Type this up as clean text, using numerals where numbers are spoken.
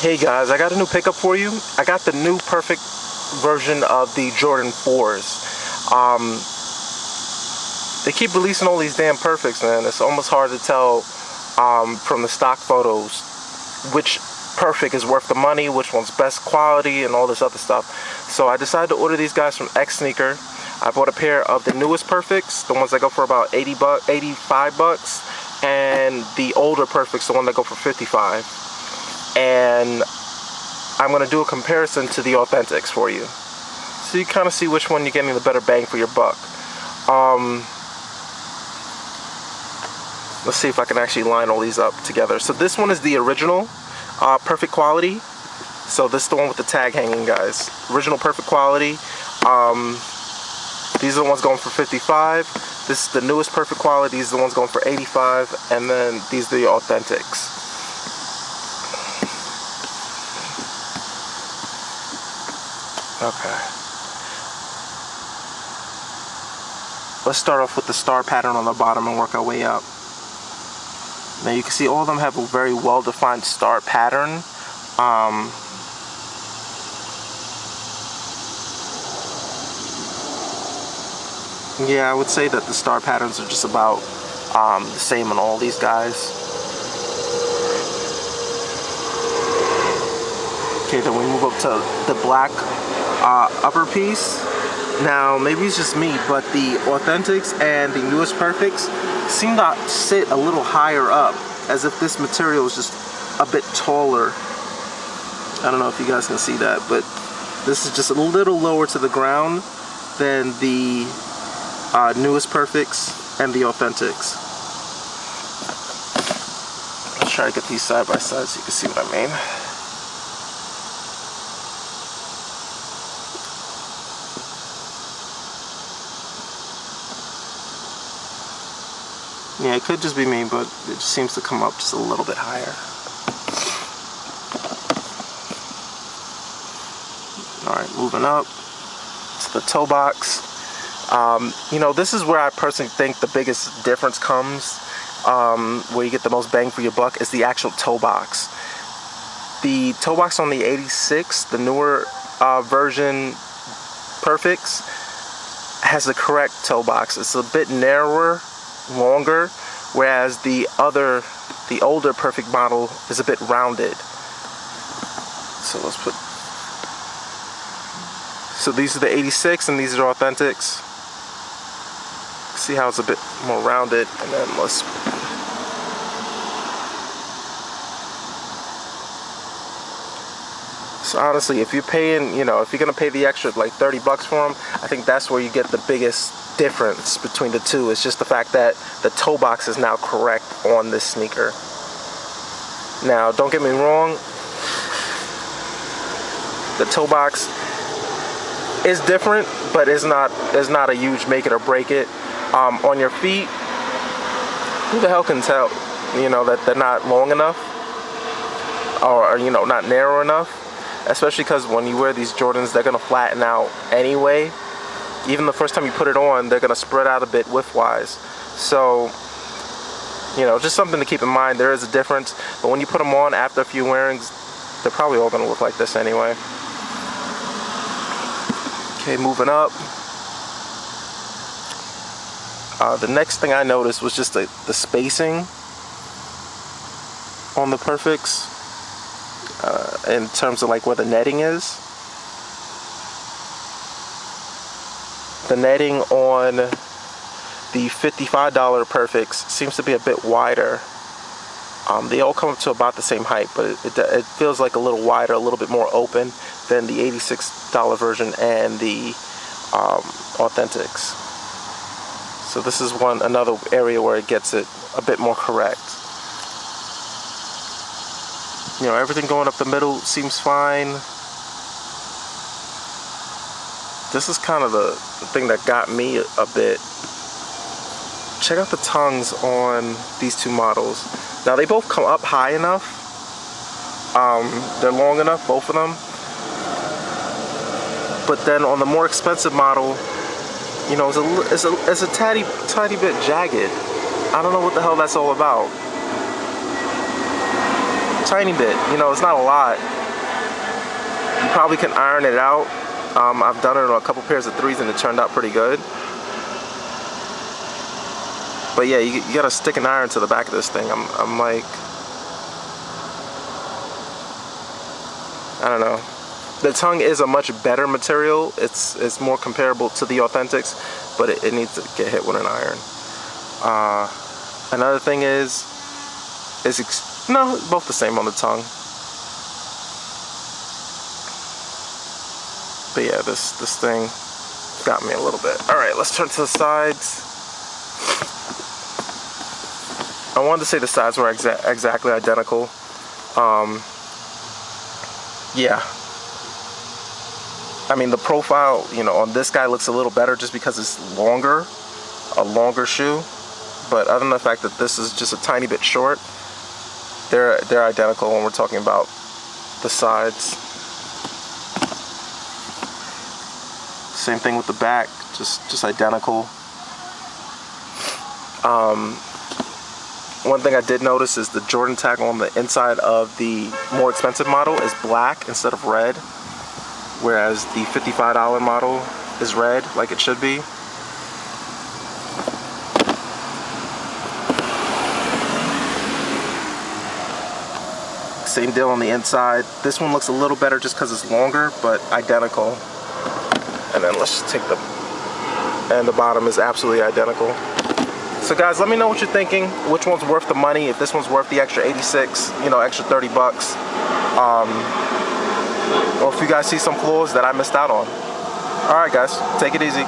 Hey guys, I got a new pickup for you. I got the new perfect version of the Jordan 4s. They keep releasing all these damn perfects, man. It's almost hard to tell from the stock photos which perfect is worth the money, which one's best quality, and all this other stuff. So I decided to order these guys from X Sneaker. I bought a pair of the newest perfects, the ones that go for about 85 bucks, and the older perfects, the one that go for 55. And I'm going to do a comparison to the authentics for you, so you kind of see which one you're getting the better bang for your buck. Let's see if I can actually line all these up together. So this one is the original perfect quality. So this is the one with the tag hanging, guys. Original perfect quality. These are the ones going for 55. This is the newest perfect quality. These are the ones going for 85. And then these are the authentics. Okay. Let's start off with the star pattern on the bottom and work our way up. Now you can see all of them have a very well-defined star pattern. Yeah, I would say that the star patterns are just about the same on all these guys. Okay, then we move up to the black upper piece. Now maybe it's just me, but the authentics and the newest perfects seem to sit a little higher up, as if this material is just a bit taller. I don't know if you guys can see that, but this is just a little lower to the ground than the newest perfects and the authentics. Let's try to get these side by side so you can see what I mean. Yeah, it could just be me, but it just seems to come up just a little bit higher. Alright, moving up to the toe box. You know, this is where I personally think the biggest difference comes, where you get the most bang for your buck, is the actual toe box. The toe box on the 86, the newer version perfects, has the correct toe box. It's a bit narrower, longer, whereas the older perfect model is a bit rounded. So let's put, so these are the 86 and these are authentics. See how it's a bit more rounded, and then let's, so honestly, if you're paying, you know, if you're gonna pay the extra like 30 bucks for them, I think that's where you get the biggest difference between the two. It's just the fact that the toe box is now correct on this sneaker. Now, don't get me wrong, the toe box is different, but it's not a huge make it or break it. On your feet, who the hell can tell, you know, that they're not long enough, or you know, not narrow enough, especially because when you wear these Jordans, they're gonna flatten out anyway. Even the first time you put it on, they're gonna spread out a bit width-wise. So, you know, just something to keep in mind. There is a difference, but when you put them on after a few wearings, they're probably all gonna look like this anyway. Okay, moving up. The next thing I noticed was just the spacing on the perfects, in terms of like where the netting is. The netting on the $55 perfects seems to be a bit wider. They all come up to about the same height, but it feels like a little wider, a little bit more open than the $86 version and the authentics. So this is another area where it gets it a bit more correct. You know, everything going up the middle seems fine. This is kind of the thing that got me a bit. Check out the tongues on these two models. Now they both come up high enough. They're long enough, both of them. But then on the more expensive model, you know, it's a tiny bit jagged. I don't know what the hell that's all about. tiny bit. You know, it's not a lot. You probably can iron it out. I've done it on a couple pairs of 3s and it turned out pretty good. But yeah, you gotta stick an iron to the back of this thing. I'm like, I don't know. The tongue is a much better material. It's more comparable to the Authentics, but it needs to get hit with an iron. Another thing is no, both the same on the tongue. But yeah, this thing got me a little bit. All right, let's turn to the sides. I wanted to say the sides were exactly identical. Yeah. I mean, the profile, you know, on this guy looks a little better just because it's longer, a longer shoe. But other than the fact that this is just a tiny bit short, they're identical when we're talking about the sides. Same thing with the back, just identical. One thing I did notice is the Jordan tag on the inside of the more expensive model is black instead of red, whereas the $55 model is red like it should be. Same deal on the inside. This one looks a little better just because it's longer, but identical. And then let's just take and the bottom is absolutely identical. So guys, let me know what you're thinking. Which one's worth the money? If this one's worth the extra 86, you know, extra 30 bucks. Or if you guys see some flaws that I missed out on. All right, guys, take it easy.